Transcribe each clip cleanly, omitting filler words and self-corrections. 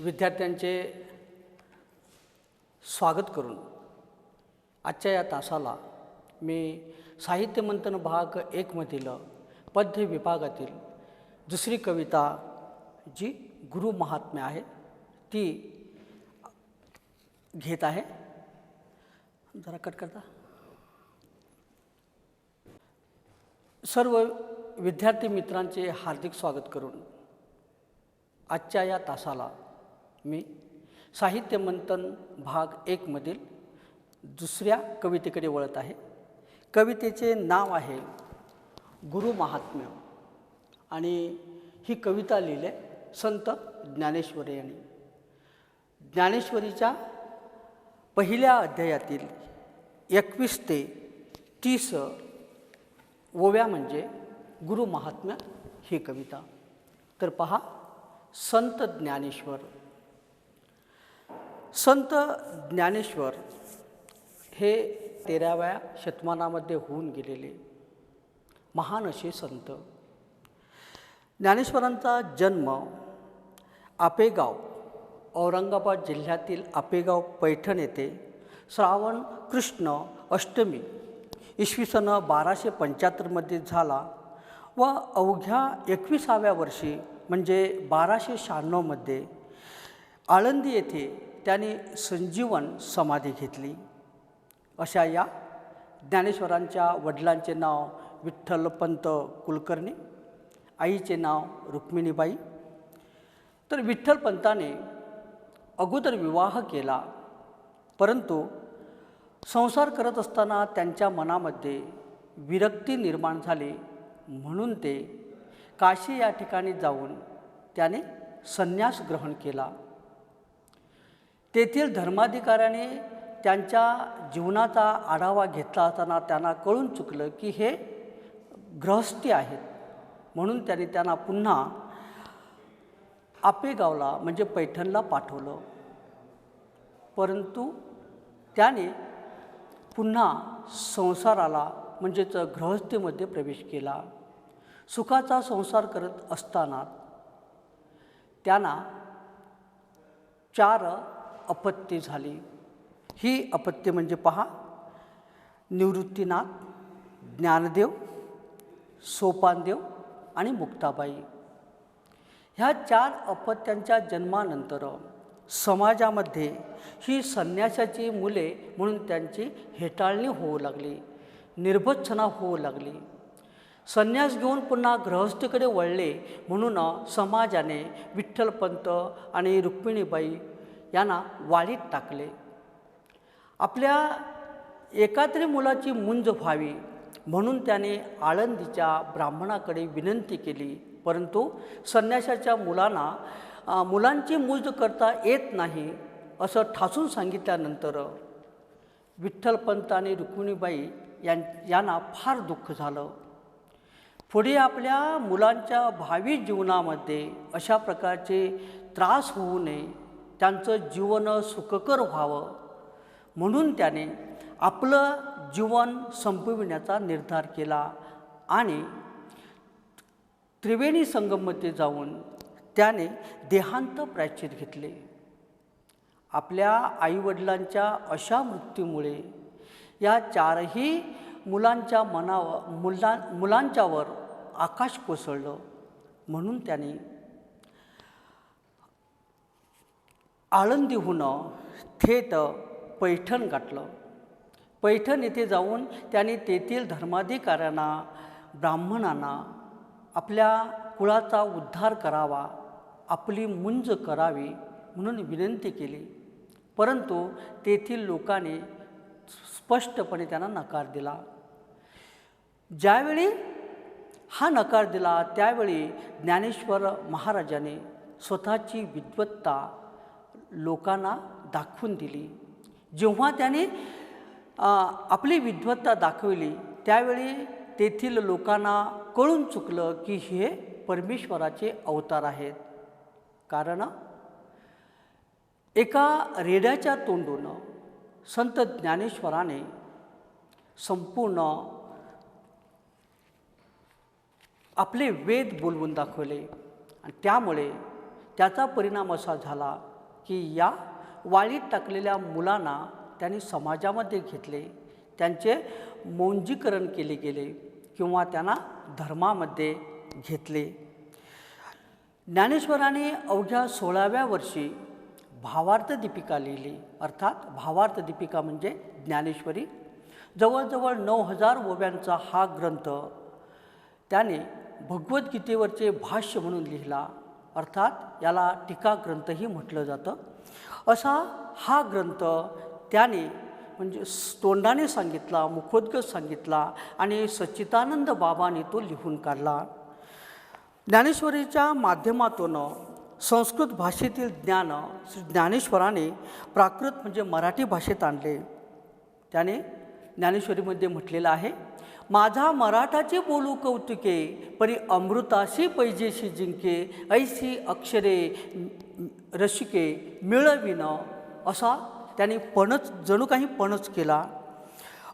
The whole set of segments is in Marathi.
विद्यार्थ्यांचे स्वागत करून आजच्या या तासाला मी साहित्य मंथन भाग 1 मधील पद्य विभागातील दुसरी कविता जी गुरु महात्म्य आहे ती घेत आहे. जरा कट करता. सर्व विद्यार्थी मित्रांचे हार्दिक स्वागत करून आजच्या या तासाला मी साहित्य मंथन भाग 1 मधील दुसऱ्या कवितेकडे वळत आहे. कवितेचे नाव आहे गुरु महात्म्य आणि ही कविता लिहिली संत ज्ञानेश्वर यांनी. ज्ञानेश्वरीच्या पहिल्या अध्यायातील 21 ते 30 ओव्या म्हणजे गुरु महात्म्य ही कविता. तर पहा, संत ज्ञानेश्वर. संत ज्ञानेश्वर हे 13व्या शतमानामध्ये होऊन गेलेले महान असे संत. ज्ञानेश्वरांचा जन्म आपेगाव, औरंगाबाद जिल्ह्यातील आपेगाव पैठण येथे श्रावण कृष्ण अष्टमी इसवी सन 1275 झाला व अवघ्या 21व्या वर्षी म्हणजे 1296 आळंदी येथे त्यांनी संजीवन समाधी घेतली. अशा या ज्ञानेश्वरांच्या वडिलांचे नाव विठ्ठलपंत कुलकर्णी, आईचे नाव रुक्मिणीबाई. तर विठ्ठलपंताने अगोदर विवाह केला, परंतु संसार करत असताना त्यांच्या मनामध्ये विरक्ती निर्माण झाली, म्हणून ते काशी या ठिकाणी जाऊन त्याने संन्यास ग्रहण केला. तेथील धर्माधिकाऱ्याने त्यांच्या जीवनाचा आढावा घेतला असताना त्यांना कळून चुकलं की हे गृहस्थी आहेत, म्हणून त्यांनी त्यांना पुन्हा आपेगावला म्हणजे पैठणला पाठवलं. परंतु त्याने पुन्हा संसाराला म्हणजेच गृहस्थीमध्ये प्रवेश केला. सुखाचा संसार करत असताना त्यांना 4 अपत्ये झाली. ही अपत्ये म्हणजे पहा, निवृत्तीनाथ, ज्ञानदेव, सोपानदेव आणि मुक्ताबाई. ह्या 4 अपत्यांच्या जन्मानंतर समाजामध्ये ही संन्यासाची मुले म्हणून त्यांची हेटाळणी होऊ लागली, निर्भत्सना होऊ लागली. संन्यास घेऊन पुन्हा गृहस्थीकडे वळले म्हणून समाजाने विठ्ठलपंत आणि रुक्मिणीबाई यांना वाळीत टाकले. आपल्या एकातरी मुलाची मुंज व्हावी म्हणून त्याने आळंदीच्या ब्राह्मणाकडे विनंती केली, परंतु संन्यासाच्या मुलांची मुंज करता येत नाही असं ठासून सांगितल्यानंतर विठ्ठलपंत आणि रुक्मिणीबाई यांना फार दुःख झालं. पुढे आपल्या मुलांच्या भावी जीवनामध्ये अशा प्रकारचे त्रास होऊ नये, त्यांचं जीवन सुखकर व्हावं म्हणून त्याने आपलं जीवन संपविण्याचा निर्धार केला आणि त्रिवेणी संगममध्ये जाऊन त्याने देहांत प्रायश्चित घेतले. आपल्या आईवडिलांच्या अशा मृत्यूमुळे या 4ही मुलांच्यावर आकाश कोसळलं, म्हणून त्याने आळंदीहून थेट पैठण गाठलं. पैठण येथे जाऊन त्यांनी तेथील धर्माधिकाऱ्यांना, ब्राह्मणांना आपल्या कुळाचा उद्धार करावा, आपली मुंज करावी म्हणून विनंती केली, परंतु तेथील लोकांनी स्पष्टपणे त्यांना नकार दिला. ज्यावेळी हा नकार दिला त्यावेळी ज्ञानेश्वर महाराजाने स्वतःची विद्वत्ता लोकांना दाखवून दिली. जेव्हा त्याने आपली विद्वत्ता दाखवली त्यावेळी तेथील लोकांना कळून चुकलं की हे परमेश्वराचे अवतार आहेत. कारण एका रेड्याच्या तोंडून संत ज्ञानेश्वराने संपूर्ण आपले वेद बोलवून दाखवले आणि त्यामुळे त्याचा परिणाम असा झाला की या वाळीत टाकलेल्या मुलांना त्यांनी समाजामध्ये घेतले, त्यांचे मौंजीकरण केले गेले किंवा त्यांना धर्मामध्ये घेतले. ज्ञानेश्वराने अवघ्या 16व्या वर्षी भावार्थ दीपिका लिहिली. अर्थात भावार्थ दीपिका म्हणजे ज्ञानेश्वरी. जवळजवळ 9000 ओव्यांचा हा ग्रंथ त्याने भगवद्गीतेवरचे भाष्य म्हणून लिहिला. अर्थात याला टीका ग्रंथही म्हटलं जातं. असा हा ग्रंथ त्याने म्हणजे तोंडाने सांगितला, मुखोद्गत सांगितला आणि सच्चिदानंद बाबांनी तो लिहून काढला. ज्ञानेश्वरीच्या माध्यमातून संस्कृत भाषेतील ज्ञान श्री ज्ञानेश्वराने प्राकृत म्हणजे मराठी भाषेत आणले. त्याने ज्ञानेश्वरीमध्ये म्हटलेलं आहे, माझा मराठाचे बोलू कौतुके, परी अमृताशी पैजेशी जिंके, ऐशी अक्षरे रसिके मिळविन. असा त्याने पणच जणू काही पणच केला.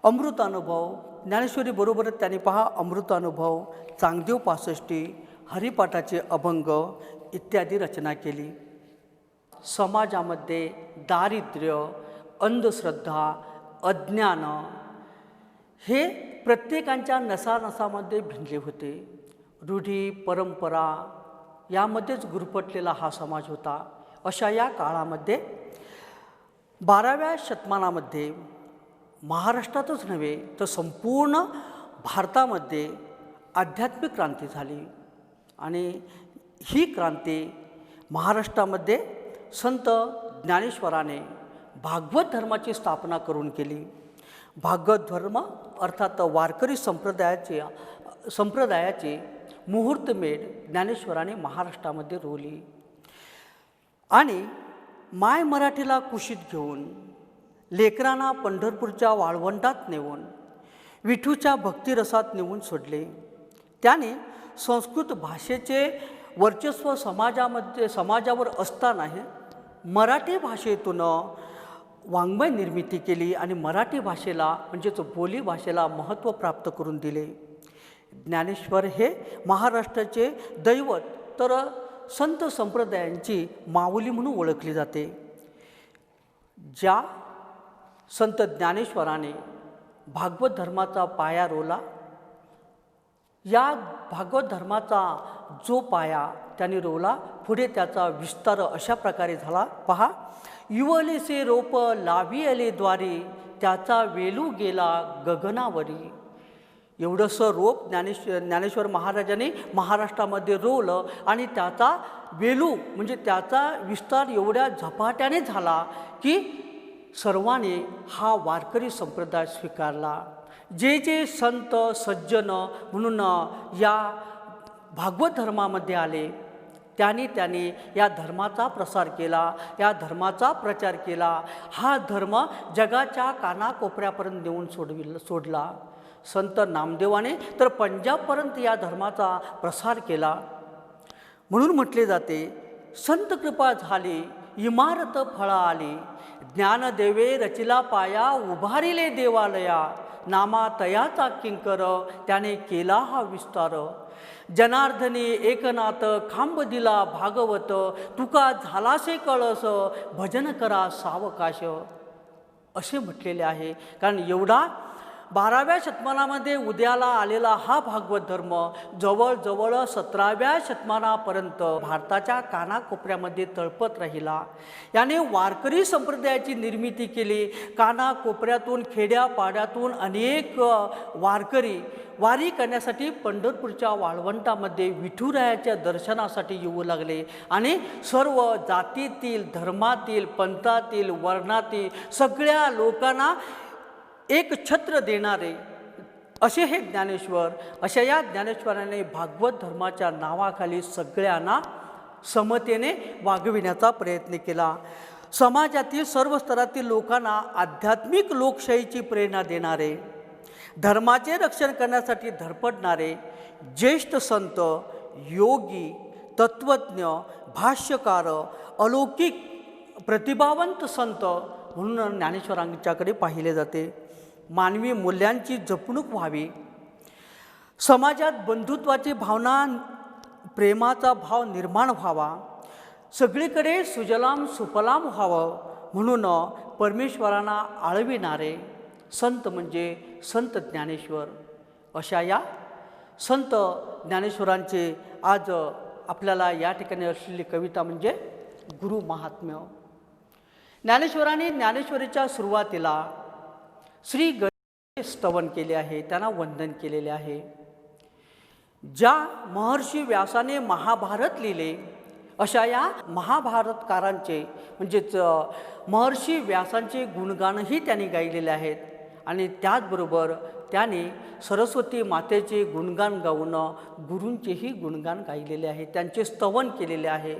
अमृतानुभव ज्ञानेश्वरीबरोबरच त्याने पहा अमृतानुभव, चांगदेव पासष्टी, हरिपाठाचे अभंग इत्यादी रचना केली. समाजामध्ये दारिद्र्य, अंधश्रद्धा, अज्ञान हे प्रत्येकाच्या नसानसामध्ये भिनले होते. रूढी परंपरा यामध्येच गुरफटलेला हा समाज होता. अशा या काळामध्ये 12व्या शतमानामध्ये महाराष्ट्रातच नव्हे तर संपूर्ण भारतामध्ये आध्यात्मिक क्रांती झाली आणि ही क्रांती महाराष्ट्रामध्ये संत ज्ञानेश्वराने भागवत धर्माची स्थापना करून केली. भागवत धर्म अर्थात वारकरी संप्रदायाची मुहूर्तमेढ ज्ञानेश्वराने महाराष्ट्रामध्ये रोवली आणि माय मराठीला कुशीत घेऊन लेकरांना पंढरपूरच्या वाळवंटात नेऊन विठूच्या भक्तिरसात नेऊन सोडले. त्याने संस्कृत भाषेचे वर्चस्व समाजावर असतानाही मराठी भाषेतून वाङ्मय निर्मिती केली आणि मराठी भाषेला म्हणजेच बोली भाषेला महत्त्व प्राप्त करून दिले. ज्ञानेश्वर हे महाराष्ट्राचे दैवत तर संत संप्रदायांची माऊली म्हणून ओळखली जाते. ज्या संत ज्ञानेश्वराने भागवत धर्माचा पाया रोवला, या भागवत धर्माचा जो पाया त्याने रोवला पुढे त्याचा विस्तार अशा प्रकारे झाला. पहा, युवलेसे रोप लावियले द्वारे, त्याचा वेलू गेला गगनावरी. एवढंसं रोप ज्ञानेश्वर महाराजांनी महाराष्ट्रामध्ये रोवलं आणि त्याचा वेलू म्हणजे त्याचा विस्तार एवढ्या झपाट्याने झाला की सर्वांनी हा वारकरी संप्रदाय स्वीकारला. जे जे संत सज्जन म्हणून या भागवत धर्मामध्ये आले त्यांनी या धर्माचा प्रसार केला, या धर्माचा प्रचार केला. हा धर्म जगाच्या कानाकोपऱ्यापर्यंत नेऊन सोडला. संत नामदेवाने तर पंजाबपर्यंत या धर्माचा प्रसार केला. म्हणून म्हटले जाते, संत कृपा झाली इमारत फळा आली, ज्ञानदेवे रचिला पाया उभारिले देवालया, नामातयाचा किंकर त्याने केला हा विस्तार. जनार्दने एकनाथ खांब दिला भागवत, तुका झालासे कळस भजन करा सावकाश. असे म्हटलेले आहे. कारण एवढा 12व्या शतमानामध्ये उदयाला आलेला हा भागवत धर्म जवळजवळ 17व्या शतमानापर्यंत भारताच्या कानाकोपऱ्यामध्ये तळपत राहिला. याने वारकरी संप्रदायाची निर्मिती केली. कानाकोपऱ्यातून खेड्यापाड्यातून अनेक वारकरी वारी करण्यासाठी पंढरपूरच्या वाळवंटामध्ये विठुरायाच्या दर्शनासाठी येऊ लागले आणि सर्व जातीतील, धर्मातील, पंथातील, वर्णातील सगळ्या लोकांना एक छत्र देणारे असे हे ज्ञानेश्वर. अशा या ज्ञानेश्वराने भागवत धर्माच्या नावाखाली सगळ्यांना समतेने वागविण्याचा प्रयत्न केला. समाजातील सर्व स्तरातील लोकांना आध्यात्मिक लोकशाहीची प्रेरणा देणारे, धर्माचे रक्षण करण्यासाठी धडपडणारे ज्येष्ठ संत, योगी, तत्त्वज्ञ, भाष्यकार, अलौकिक प्रतिभावंत संत म्हणून ज्ञानेश्वरांच्याकडे पाहिले जाते. मानवी मूल्यांची जपणूक व्हावी, समाजात बंधुत्वाची भावना, प्रेमाचा भाव निर्माण व्हावा, सगळीकडे सुजलाम सुफलाम व्हावं म्हणून परमेश्वरांना आळविणारे संत म्हणजे संत ज्ञानेश्वर. अशा या संत ज्ञानेश्वरांचे आज आपल्याला या ठिकाणी असलेली कविता म्हणजे गुरु महात्म्य. ज्ञानेश्वरांनी ज्ञानेश्वरीच्या सुरुवातीला श्री गणेश स्तवन केले आहे, त्यांना वंदन केलेले आहे. ज्या महर्षी व्यासाने महाभारत लिहिले अशा या महाभारतकारांचे म्हणजेच महर्षी व्यासांचे गुणगानही त्यांनी गायलेले आहेत. आणि त्याचबरोबर त्याने सरस्वती मातेचे गुणगान गाऊन गुरूंचेही गुणगान गायलेले आहे, त्यांचे स्तवन केलेले आहे.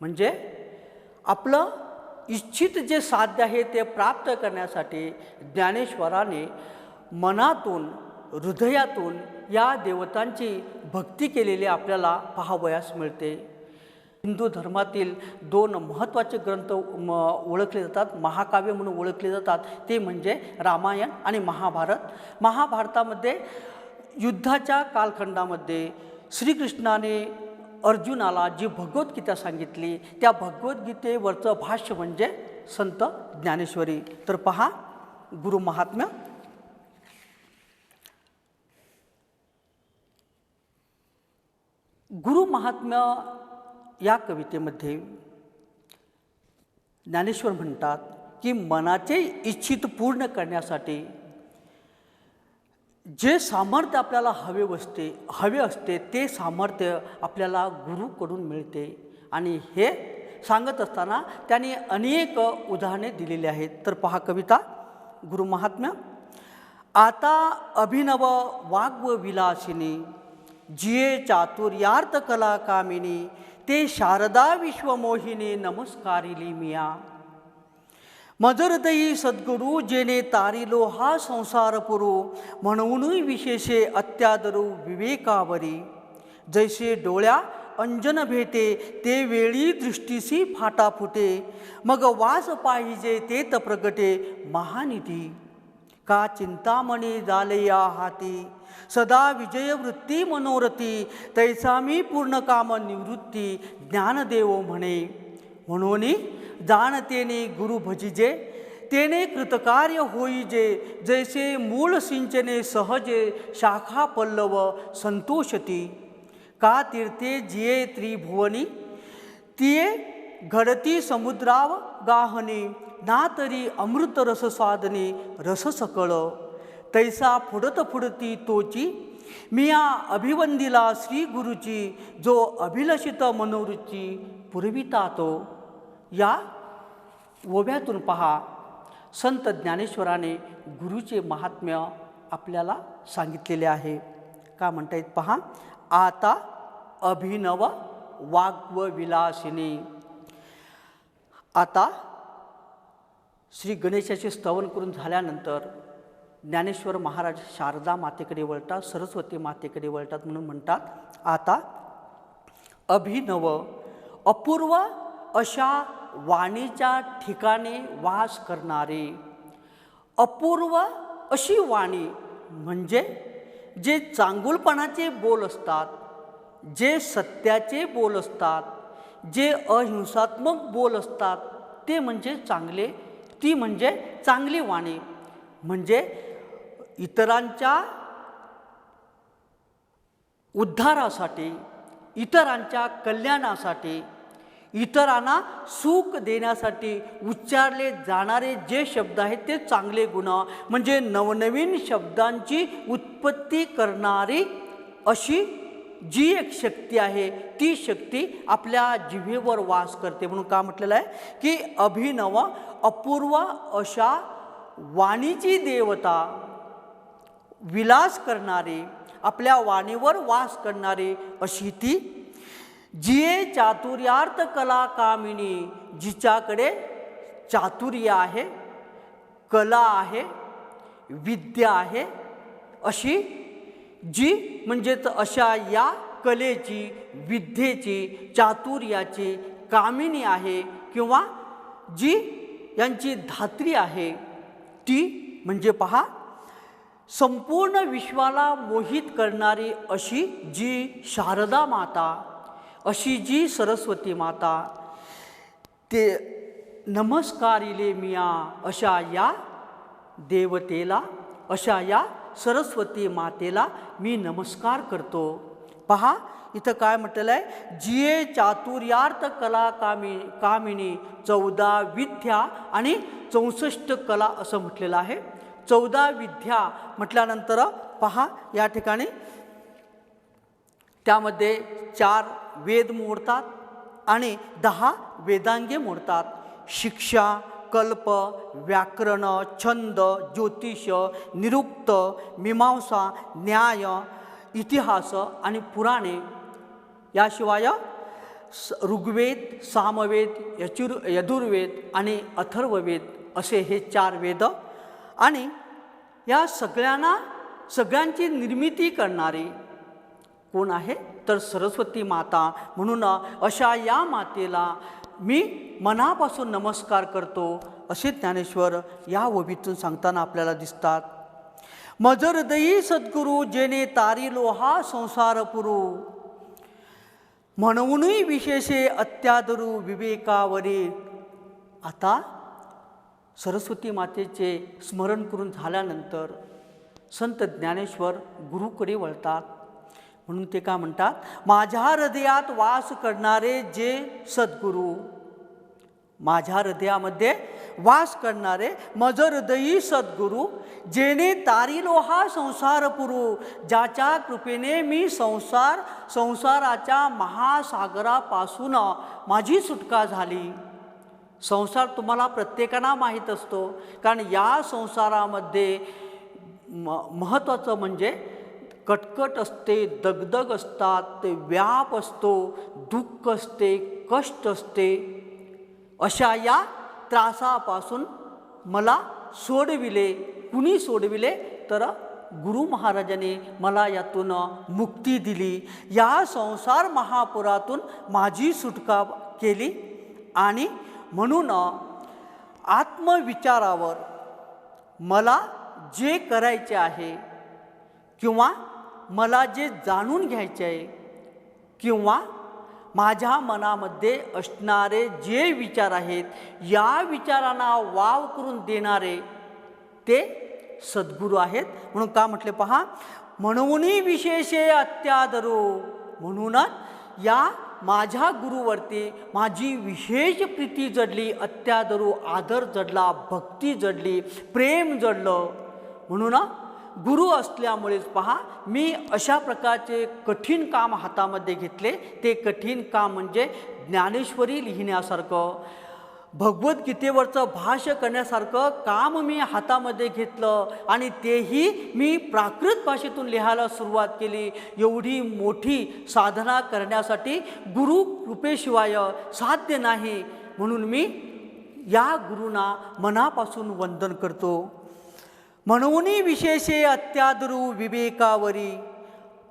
म्हणजे आपलं इच्छित जे साध्य आहे ते प्राप्त करण्यासाठी ज्ञानेश्वराने मनातून हृदयातून या देवतांची भक्ती केलेली आपल्याला पाहावयास मिळते. हिंदू धर्मातील दोन महत्त्वाचे ग्रंथ ओळखले जातात, महाकाव्य म्हणून ओळखले जातात, ते म्हणजे रामायण आणि महाभारत. महाभारतामध्ये युद्धाच्या कालखंडामध्ये श्रीकृष्णाने अर्जुनाला जी भगवद्गीता सांगितली त्या भगवद्गीतेवरचं भाष्य म्हणजे संत ज्ञानेश्वरी. तर पहा गुरु महात्म्य. गुरु महात्म्य या कवितेमध्ये ज्ञानेश्वर म्हणतात की मनाचे इच्छित पूर्ण करण्यासाठी जे सामर्थ्य आपल्याला हवे असते ते सामर्थ्य आपल्याला गुरुकडून मिळते. आणि हे सांगत असताना त्यांनी अनेक उदाहरणे दिलेली आहेत. तर पहा कविता गुरु महात्म्य. आता अभिनव वाग्व विलासिनी जिये चातुर्यार्थ कला कामिनी ते शारदा विश्वमोहिनी नमस्कारिली मिया. मजरदयी सद्गुरु जेने तारिलो हा संसार पुरू म्हणून विशेषे अत्यादरू विवेकावरी. जैसे डोळ्या अंजन भेटे ते वेळी दृष्टीसी फाटा फुटे मग वास पाहिजे तेत प्रगटे महानिधी. का चिंतामणी झाले या हाती सदा विजय वृत्ती मनोरथी तैसा मी पूर्ण काम निवृत्ती ज्ञानदेव म्हणे. म्हणून जाणतेने गुरु भजिजे तेने कृतकार्य होईजे. जैसे मूळ सिंचने सहजे शाखा पल्लव संतोषती. का तीर्थे जिये त्रिभुवनी तिये घडती समुद्राव गाहनी ना तरी अमृत रस स्वादने रस सकळ. तैसा फुडत फुडती तोची मिया अभिवंदिला श्री गुरुची जो अभिलषित मनोरुची पुरविता तो. या ओव्यातून पहा संत ज्ञानेश्वराने गुरुचे महात्म्य आपल्याला सांगितलेले आहे. का म्हणता येत पहा. आता अभिनव वाग्व विलासिनी. आता श्री गणेशाचे स्तवन करून झाल्यानंतर ज्ञानेश्वर महाराज शारदा मातेकडे वळतात, सरस्वती मातेकडे वळतात म्हणून म्हणतात आता अभिनव अपूर्व अशा वाणीच्या ठिकाणी वास करणारे. अपूर्व अशी वाणी म्हणजे जे चांगुलपणाचे बोल असतात, जे सत्याचे बोल असतात, जे अहिंसात्मक बोल असतात ते म्हणजे चांगले, ती म्हणजे चांगली वाणी. म्हणजे इतरांच्या उद्धारासाठी, इतरांच्या कल्याणासाठी, इतरांना सुख देण्यासाठी उच्चारले जाणारे जे शब्द आहेत ते चांगले गुण म्हणजे नवनवीन शब्दांची उत्पत्ती करणारी अशी जी एक शक्ती आहे ती शक्ती आपल्या जिभेवर वास करते. म्हणून का म्हटलेलं आहे की अभिनव अपूर्व अशा वाणीची देवता, विलास करणारी, आपल्या वाणीवर वास करणारी अशी ती. जिये चातुर्यार्थ कला कामिनी, जिच्याकडे चातुर्य आहे, कला आहे, विद्या आहे, अशी जी म्हणजेच अशा या कलेची, विद्येची, चातुर्याची कामिनी आहे किंवा जी यांची धात्री आहे ती म्हणजे पहा संपूर्ण विश्वाला मोहित करणारी अशी जी शारदा माता, अशी जी सरस्वती माता, ते नमस्कारिले मिया अशा या देवतेला, अशा या सरस्वती मातेला मी नमस्कार करतो. पहा इथं काय म्हटलेलं आहे, जिये चातुर्यार्थ कला कामिनी 14 विद्या आणि 64 कला असं म्हटलेलं आहे. 14 विद्या म्हटल्यानंतर पहा या ठिकाणी त्यामध्ये 4 वेद मोडतात आणि 10 वेदांगे मोडतात. शिक्षा, कल्प, व्याकरण, छंद, ज्योतिष, निरुक्त, मीमांसा, न्याय, इतिहास आणि पुराणे, याशिवाय ऋग्वेद, सामवेद, यजुर्वेद आणि अथर्ववेद असे हे 4 वेद. आणि या सगळ्यांची निर्मिती करणारी कोण आहे तर सरस्वती माता. म्हणून अशा या मातेला मी मनापासून नमस्कार करतो असे ज्ञानेश्वर या ओवीतून सांगताना आपल्याला दिसतात. मज हृदयी सद्गुरू जेने तारिलो हा संसार पुरू, म्हणूनही विशेषे अत्यादरू विवेकावरी. आता सरस्वती मातेचे स्मरण करून झाल्यानंतर संत ज्ञानेश्वर गुरुकडे वळतात. म्हणून ते काय म्हणतात, माझ्या हृदयात वास करणारे जे सद्गुरू, माझ्या हृदयामध्ये वास करणारे मज हृदयी सद्गुरू, जेने तारिलो हा संसार पुरू, ज्याच्या कृपेने मी संसाराच्या महासागरापासून माझी सुटका झाली. संसार तुम्हाला प्रत्येकाला माहीत असतो, कारण या संसारामध्ये महत्त्वाचं म्हणजे कटकट असते, दगदग असतात, व्याप असतो, दुःख असते, कष्ट असते. अशा या त्रासापासून मला सोडविले. कुणी सोडविले तर गुरु महाराजांनी मला यातून मुक्ती दिली. या संसार महापुरातून माझी सुटका केली. आणि म्हणून आत्मविचारावर मला जे करायचे आहे किंवा मला जे जाणून घ्यायचे आहे किंवा माझ्या मनामध्ये असणारे जे विचार आहेत, या विचारांना वाव करून देणारे ते सद्गुरू आहेत. म्हणून का म्हटले पहा, म्हणूनही विशेषे अत्यादरो. म्हणूनच या माझ्या गुरुवरती माझी विशेष प्रीती जडली, अत्यादरू आदर जडला, भक्ती जडली, प्रेम जडलं. म्हणून गुरु असल्यामुळेच पहा मी अशा प्रकारचे कठीण काम हातामध्ये घेतले. ते कठीण काम म्हणजे ज्ञानेश्वरी लिहिण्यासारखं, भगवद्गीतेवरचं भाष्य करण्यासारखं काम मी हातामध्ये घेतलं. आणि तेही मी प्राकृत भाषेतून लिहायला सुरुवात केली. एवढी मोठी साधना करण्यासाठी गुरु कृपेशिवाय साध्य नाही. म्हणून मी या गुरूंना मनापासून वंदन करतो. म्हणूनही विशेषे अत्यादरू विवेकावरी.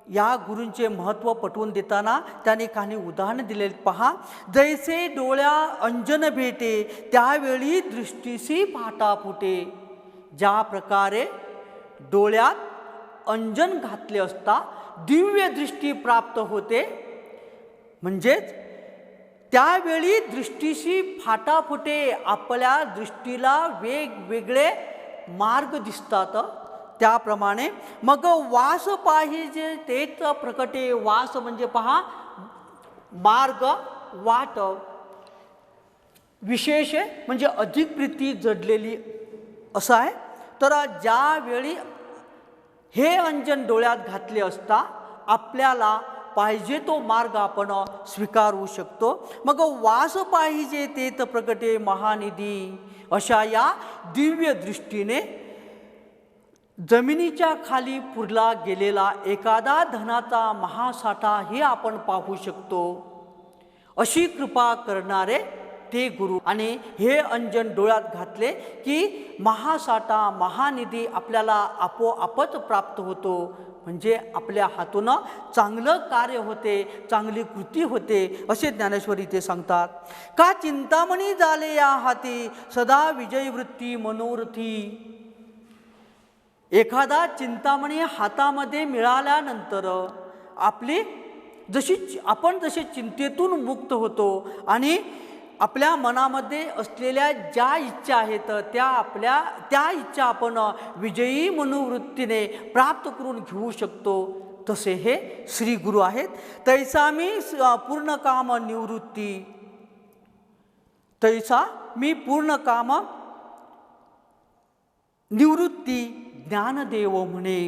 या गुरूंचे महत्त्व पटवून देताना त्याने काही उदाहरण दिले. पहा, जैसे डोळ्या अंजन भेटे त्यावेळी दृष्टीसी फाटा फुटे. ज्या प्रकारे डोळ्यात अंजन घातले असता दिव्य दृष्टी प्राप्त होते, म्हणजेच त्यावेळी दृष्टीशी फाटा फुटे. आपल्या दृष्टीला वेगवेगळे मार्ग दिसतात. त्याप्रमाणे मग वास पाहिजे तेच प्रकटे. वास म्हणजे पहा मार्ग, वाट. विशेष म्हणजे अधिक प्रीती जडलेली असं आहे. तर ज्यावेळी हे अंजन डोळ्यात घातले असता आपल्याला पाहिजे तो मार्ग आपण स्वीकारू शकतो. मग वास पाहिजे तेच प्रकटे महानिधी. अशा या दिव्य दृष्टीने जमिनीच्या खाली पुरला गेलेला एखादा धनाचा महासाठा हे आपण पाहू शकतो. अशी कृपा करणारे ते गुरु. आणि हे अंजन डोळ्यात घातले की महासाठा, महानिधी आपल्याला आपोआपच प्राप्त होतो. म्हणजे आपल्या हातून चांगलं कार्य होते, चांगली कृती होते असे ज्ञानेश्वर इथे सांगतात. का चिंतामणी झाले या हाती सदा विजयवृत्ती मनोरथी. एखादा चिंतामणी हातामध्ये मिळाल्यानंतर आपली आपण जसे चिंतेतून मुक्त होतो आणि आपल्या मनामध्ये असलेल्या ज्या इच्छा आहेत त्या इच्छा आपण विजयी मनोवृत्तीने प्राप्त करून घेऊ शकतो, तसे हे श्री गुरु आहेत. तैसा मी पूर्ण काम निवृत्ती, तैसा मी पूर्ण काम निवृत्ती ज्ञानदेव म्हणे.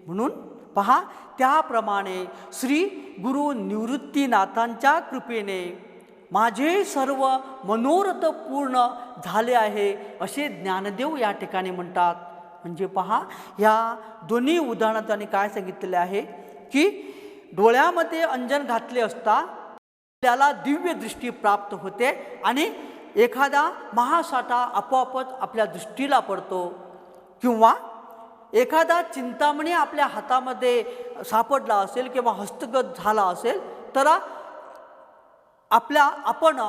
म्हणून पहा, त्याप्रमाणे श्री गुरु निवृत्तीनाथांच्या कृपेने माझे सर्व मनोरथ पूर्ण झाले आहे असे ज्ञानदेव या ठिकाणी म्हणतात. म्हणजे पहा, या दोन्ही उदाहरणात त्यांनी काय सांगितलेले आहे की डोळ्यामध्ये अंजन घातले असता त्याला दिव्य दृष्टी प्राप्त होते आणि एखादा महासाठा आपोआपच आपल्या दृष्टीला पडतो, किंवा एखादा चिंतामणी आपल्या हातामध्ये सापडला असेल किंवा हस्तगत झाला असेल तर आपण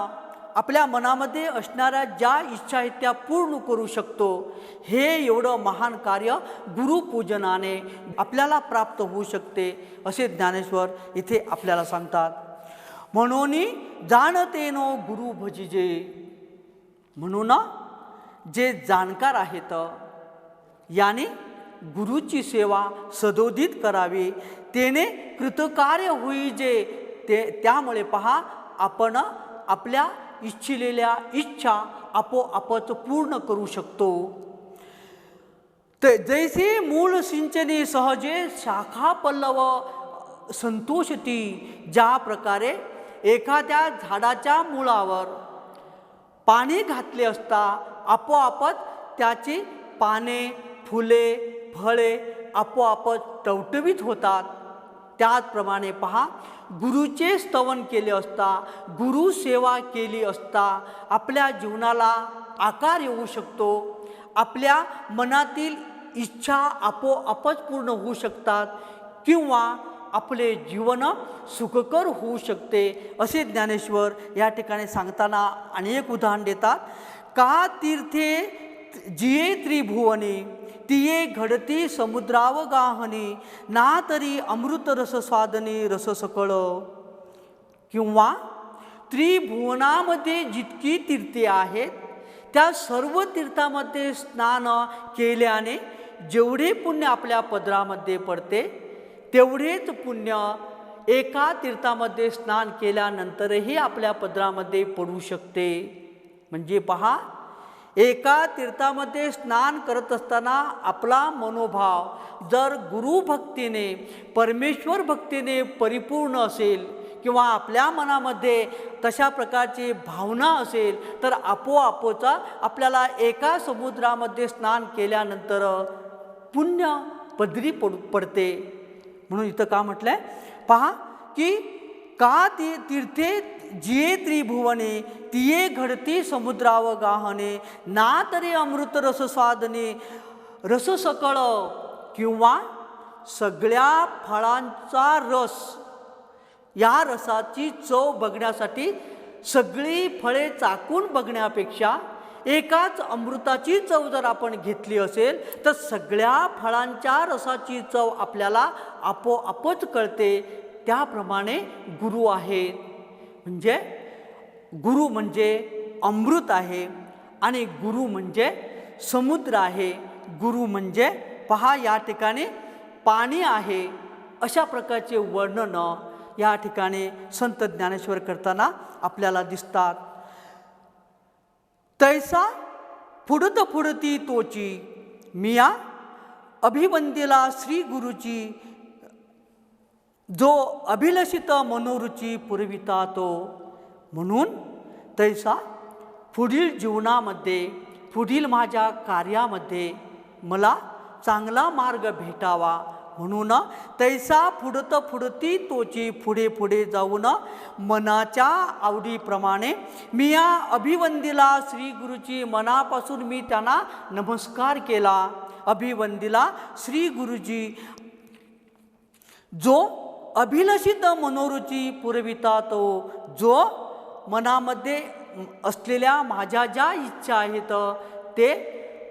आपल्या मनामध्ये असणाऱ्या ज्या इच्छा आहेत त्या पूर्ण करू शकतो. हे एवढं महान कार्य गुरुपूजनाने आपल्याला प्राप्त होऊ शकते असे ज्ञानेश्वर इथे आपल्याला सांगतात. म्हणून जाणतेनो गुरु भजिजे, म्हणून जे जाणकार आहेत याने गुरुची सेवा सदोदित करावी, तेने कृतकार्य होईजे. त्यामुळे पहा, आपण आपल्या इच्छिलेल्या इच्छा आपोआपच पूर्ण करू शकतो. जैसे मूळ सिंचने सहजे शाखा पल्लव संतोषती, ज्या प्रकारे एखाद्या झाडाच्या मुळावर पाणी घातले असता आपोआपच त्याची पाने, फुले, फळे आपोआपच टवटवीत होतात, त्याचप्रमाणे पहा, गुरुचे स्तवन केले असता, गुरु सेवा केली असता आपल्या जीवनाला आकार येऊ शकतो. आपल्या मनातील इच्छा आपोआपच पूर्ण होऊ शकतात किंवा आपले जीवन सुखकर होऊ शकते असे ज्ञानेश्वर या ठिकाणी सांगताना अनेक उदाहरण देतात. का तीर्थे जिये त्रिभुवने, तिये घडती समुद्रावगाहने, ना तरी अमृत रस स्वादने रस सकळ. किंवा त्रिभुवनामध्ये जितकी तीर्थे आहेत त्या सर्व तीर्थामध्ये स्नान केल्याने जेवढे पुण्य आपल्या पदरामध्ये पडते तेवढेच पुण्य एका तीर्थामध्ये स्नान केल्यानंतरही आपल्या पदरामध्ये पडू शकते. म्हणजे पहा, एका तीर्थामध्ये स्नान करत असताना आपला मनोभाव जर गुरुभक्तीने, परमेश्वर भक्तीने परिपूर्ण असेल किंवा आपल्या मनामध्ये तशा प्रकारची भावना असेल तर आपोआपच आपल्याला एका समुद्रामध्ये स्नान केल्यानंतर पुण्य पदरी पडते. म्हणून इथं का म्हटलं आहे पहा, की का ती तीर्थे जिये त्रिभुवने, तिये घडती समुद्रावगाहने, ना तरी अमृत रस स्वादने रस सकळ. किंवा सगळ्या फळांचा रस, या रसाची चव बघण्यासाठी सगळी फळे चाकून बघण्यापेक्षा एकाच अमृताची चव जर आपण घेतली असेल तर सगळ्या फळांच्या रसाची चव आपल्याला आपोआपच कळते. त्याप्रमाणे गुरु आहेत. म्हणजे गुरु म्हणजे अमृत आहे आणि गुरु म्हणजे समुद्र आहे. गुरु म्हणजे पहा, या ठिकाणी पाणी आहे. अशा प्रकारचे वर्णन या ठिकाणी संत ज्ञानेश्वर करताना आपल्याला दिसतात. तैसा फुडत फुडती तोची, मिया अभिवंदिला श्री गुरुची, जो अभिलषित मनोरुची पुरविता तो. म्हणून तैसा पुढील जीवनामध्ये, पुढील माझ्या कार्यामध्ये मला चांगला मार्ग भेटावा म्हणून तैसा फुडत फुडती तोची, पुढे पुढे जाऊन मनाच्या आवडीप्रमाणे मी या अभिवंदिला श्री गुरुची, मनापासून मी त्यांना नमस्कार केला. अभिवंदिला श्री गुरुजी, जो अभिलषित मनोरुची पुरविता तो, जो मनामध्ये असलेल्या माझ्या ज्या इच्छा आहेत ते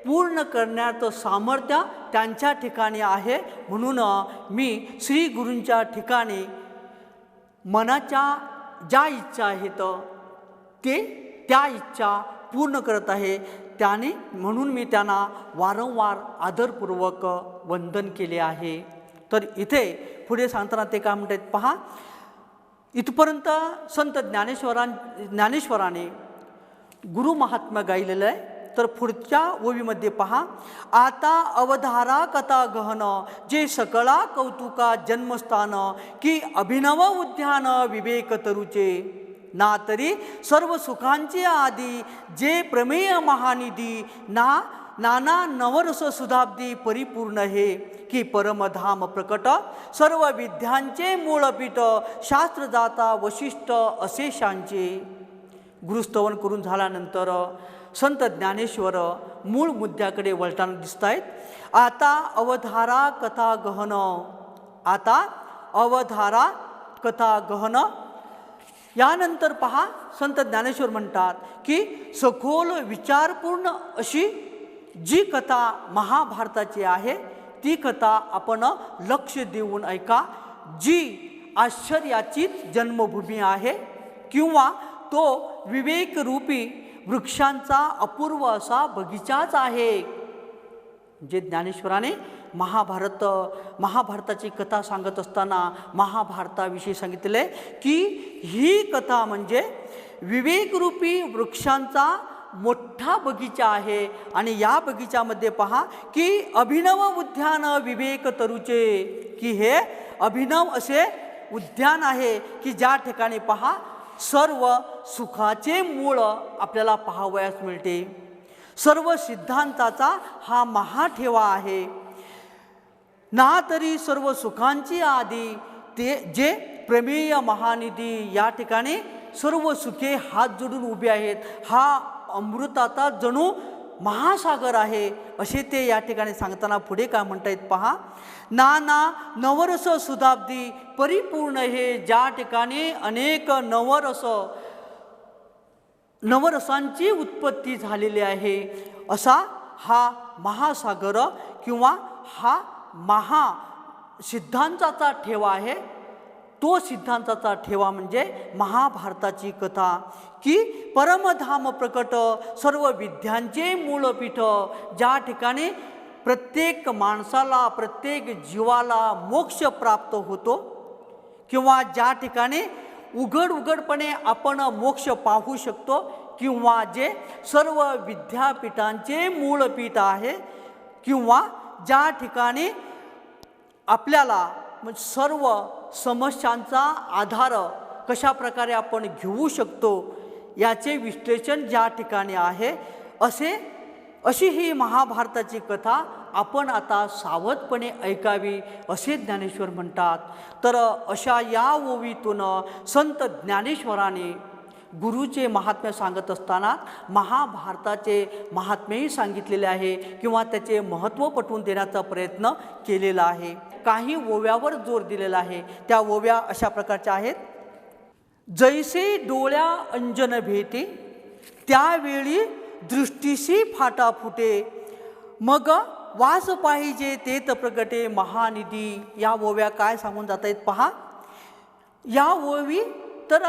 पूर्ण करण्याचं सामर्थ्य त्यांच्या ठिकाणी आहे. म्हणून मी श्री गुरूंच्या ठिकाणी मनाच्या ज्या इच्छा आहेत ते त्या इच्छा पूर्ण करत आहे, त्याने म्हणून मी त्यांना वारंवार आदरपूर्वक वंदन केले आहे. तर इथे पुढे सांगताना ते काय म्हणतात पहा, इथपर्यंत संत ज्ञानेश्वराने गुरु महात्म्य गायलेलं आहे. तर पुढच्या ओवीमध्ये पहा, आता अवधारा कथा गहन जे सकळा कौतुका जन्मस्थान की अभिनव उद्यान विवेक तरुचे ना तरी सर्व सुखांचे आदी जे प्रमेय महानिधी नाना नवरस सुधाब्दी परिपूर्ण हे की परमधाम प्रकट सर्व विद्यांचे मूळपीठ शास्त्रदाता वशिष्ठ अशेषांचे. गुरुस्तवन करून झाल्यानंतर संत ज्ञानेश्वर मूळ मुद्द्याकडे वळताना दिसत आहेत. आता अवधारा कथा गहन, आता अवधारा कथा गहन. यानंतर पहा संत ज्ञानेश्वर म्हणतात की सखोल विचारपूर्ण अशी जी कथा महाभारताची आहे ती कथा आपण लक्ष देऊन ऐका. जी आश्चर्याची जन्मभूमी आहे किंवा तो विवेकरूपी वृक्षांचा अपूर्व असा बगीचाच आहे. जे ज्ञानेश्वराने महाभारताची कथा सांगत असताना महाभारताविषयी सांगितले की ही कथा म्हणजे विवेकरूपी वृक्षांचा मोठा बगीचा आहे. आणि या बगीच्यामध्ये पहा की अभिनव उद्यान विवेक तरुचे, की हे अभिनव असे उद्यान आहे की ज्या ठिकाणी पहा सर्व सुखाचे मूळ आपल्याला पाहावयास मिळते. सर्व सिद्धांताचा हा महाठेवा आहे. ना तरी सर्व सुखांची आदी ते जे प्रमेय महानिधी, या ठिकाणी सर्व सुखे हात जोडून उभे आहेत. हा अमृताचा जणू महासागर आहे असे ते या ठिकाणी सांगताना पुढे काय म्हणतायत पहा, नाना नवरस सुधाब्दी परिपूर्ण हे, ज्या ठिकाणी अनेक नवरसांची उत्पत्ती झालेली आहे असा हा महासागर किंवा हा सिद्धांताचा ठेवा आहे. तो सिद्धांताचा ठेवा म्हणजे महाभारताची कथा की परमधाम प्रकट सर्व विद्यांचे मूळपीठ, ज्या ठिकाणी प्रत्येक माणसाला प्रत्येक जीवाला मोक्ष प्राप्त होतो किंवा ज्या ठिकाणी उघडपणे आपण मोक्ष पाहू शकतो किंवा जे सर्व विद्यापीठांचे मूळपीठ आहे किंवा ज्या ठिकाणी आपल्याला सर्व समस्यांचा आधार कशा प्रकारे आपण घेऊ शकतो याचे विश्लेषण ज्या ठिकाणी आहे अशी ही महाभारताची कथा आपण आता सावधपणे ऐकावी असे ज्ञानेश्वर म्हणतात. तर अशा या ओवीतून संत ज्ञानेश्वराने गुरुचे महात्म्य सांगत असताना महाभारताचे महात्म्यही सांगितलेले आहे किंवा त्याचे महत्त्व पटवून देण्याचा प्रयत्न केलेला आहे. काही ओव्यावर जोर दिलेला आहे. त्या ओव्या अशा प्रकारच्या आहेत. जैसे डोळ्या अंजन भेटे त्यावेळी दृष्टीशी फाटा फुटे, मग वास पाहिजे तेत प्रगटे महानिधी. या ओव्या काय सांगून जात आहेत पहा. या ओवी तर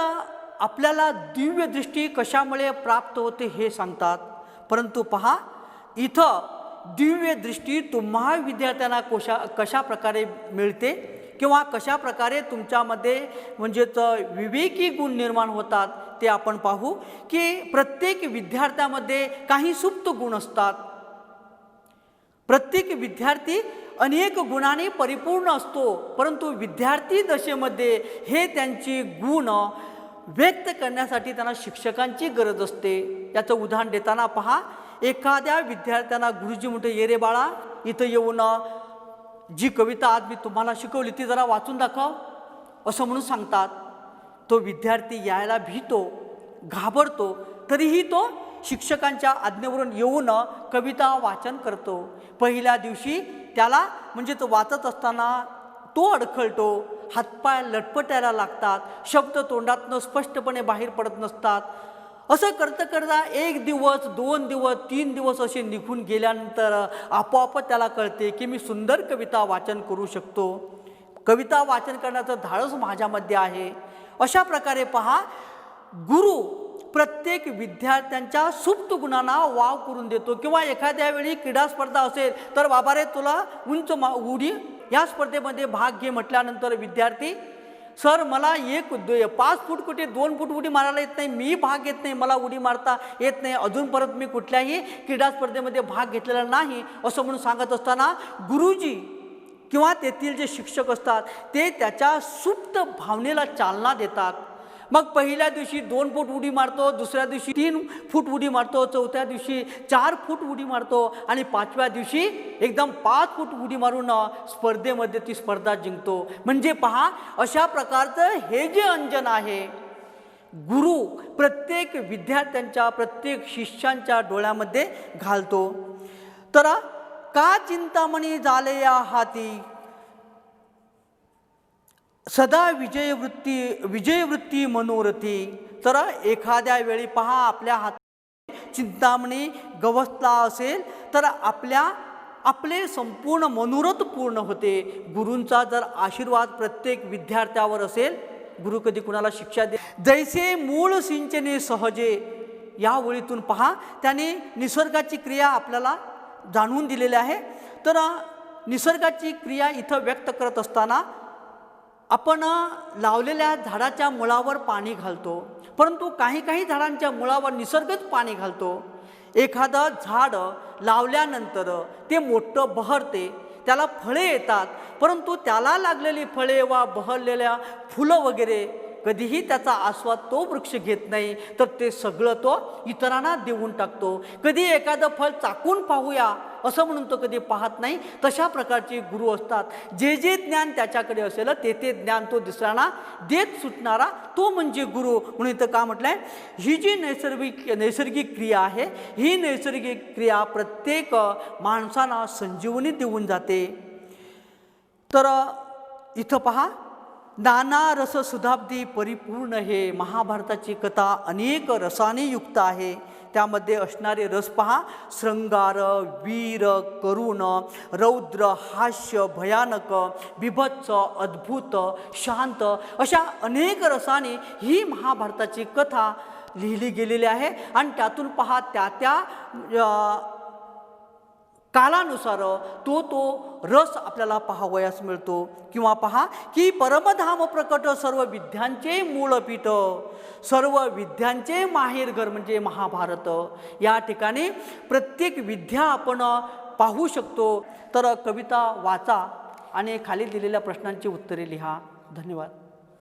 आपल्याला दिव्य दृष्टी कशामुळे प्राप्त होते हे सांगतात, परंतु पहा इथं दिव्य दृष्टी तुम्हा विद्यार्थ्यांना कशा प्रकारे मिळते किंवा कशा प्रकारे तुमच्यामध्ये म्हणजेच विवेकी गुण निर्माण होतात ते आपण पाहू. की प्रत्येक विद्यार्थ्यामध्ये काही सुप्त गुण असतात. प्रत्येक विद्यार्थी अनेक गुणांनी परिपूर्ण असतो, परंतु विद्यार्थी दशेमध्ये हे त्यांची गुण व्यक्त करण्यासाठी त्यांना शिक्षकांची गरज असते. याचं उदाहरण देताना पहा, एखाद्या विद्यार्थ्यांना गुरुजी म्हणतो, ये रे बाळा इथं येऊन जी कविता आज मी तुम्हाला शिकवली ती जरा वाचून दाखव असं म्हणून सांगतात. तो विद्यार्थी यायला भीतो, घाबरतो, तरीही तो शिक्षकांच्या आज्ञेवरून येऊन कविता वाचन करतो. पहिल्या दिवशी त्याला म्हणजे तो वाचत असताना तो अडखळतो, हातपाय लटपटायला लागतात, शब्द तोंडातनं स्पष्टपणे बाहेर पडत नसतात. असं करता एक दिवस, 2 दिवस, 3 दिवस असे निघून गेल्यानंतर आपोआप त्याला कळते की मी सुंदर कविता वाचन करू शकतो, कविता वाचन करण्याचं धाडस माझ्यामध्ये आहे. अशा प्रकारे पहा, गुरु प्रत्येक विद्यार्थ्यांच्या सुप्त गुणांना वाव करून देतो. किंवा एखाद्या वेळी क्रीडा स्पर्धा असेल तर बाबा रे तुला उडी या स्पर्धेमध्ये भाग घे म्हटल्यानंतर विद्यार्थी, सर मला 5 फूट कुठे 2 फूट उडी मारायला येत नाही, मी भाग घेत नाही, मला उडी मारता येत नाही, अजून परत मी कुठल्याही क्रीडा स्पर्धेमध्ये भाग घेतलेला नाही असं म्हणून सांगत असताना गुरुजी किंवा तेथील जे शिक्षक असतात ते त्याच्या सुप्त भावनेला चालना देतात. मग पहिल्या दिवशी 2 फूट उडी मारतो, दुसऱ्या दिवशी 3 फूट उडी मारतो, चौथ्या दिवशी 4 फूट उडी मारतो आणि 5व्या दिवशी एकदम 5 फूट उडी मारून स्पर्धेमध्ये ती स्पर्धा जिंकतो. म्हणजे पहा, अशा प्रकारचं हे जे अंजन आहे, गुरु प्रत्येक विद्यार्थ्यांच्या प्रत्येक शिष्यांच्या डोळ्यामध्ये घालतो. तर का चिंतामणी झाले या हाती, सदा विजयवृत्ती मनोरथी. तर एखाद्या वेळी पहा, आपल्या हातात चिंतामणी गवसला असेल तर आपले संपूर्ण मनोरथ पूर्ण होते. गुरूंचा जर आशीर्वाद प्रत्येक विद्यार्थ्यावर असेल, गुरु कधी कुणाला शिक्षा दे. जैसे मूळ सिंचने सहजे, या ओळीतून पहा त्याने निसर्गाची क्रिया आपल्याला जाणवून दिलेली आहे. तर निसर्गाची क्रिया इथं व्यक्त करत असताना आपण लावलेल्या झाडाच्या मुळावर पाणी घालतो, परंतु काही झाडांच्या मुळावर निसर्गच पाणी घालतो. एखादं झाड लावल्यानंतर ते मोठं बहरते, त्याला फळे येतात, परंतु त्याला लागलेली फळे वा बहरलेल्या फुलं वगैरे कधीही त्याचा आस्वाद तो वृक्ष घेत नाही, तर ते सगळं तो इतरांना देऊन टाकतो. कधी एखादं फळ चाकून पाहूया असं म्हणून तो कधी पाहत नाही. तशा प्रकारचे गुरु असतात. जे ज्ञान त्याच्याकडे असेल ते ज्ञान तो दुसऱ्यांना देत सुटणारा तो म्हणजे गुरु. म्हणून इथं का म्हटलं आहे, ही जी नैसर्गिक क्रिया आहे, ही नैसर्गिक क्रिया प्रत्येक माणसाला संजीवनी देऊन जाते. तर इथं पहा, नाना रस सुधाब्दी परिपूर्ण हे महाभारताची कथा अनेक रसाने युक्त आहे. त्यामध्ये असणारे रस पहा, शृंगार, वीर, करुण, रौद्र, हास्य, भयानक, बिभत्स, अद्भुत, शांत अशा अनेक रसाने ही महाभारताची कथा लिहिली गेलेली आहे. आणि त्यातून पहा, त्या कालानुसार तो रस आपल्याला पाहावयास मिळतो. किंवा पहा की परमधाम प्रकट सर्व विद्यांचे मूळपीठ, सर्व विद्यांचे माहेरघर म्हणजे महाभारत. या ठिकाणी प्रत्येक विद्या आपण पाहू शकतो. तर कविता वाचा आणि खाली दिलेल्या प्रश्नांची उत्तरे लिहा. धन्यवाद.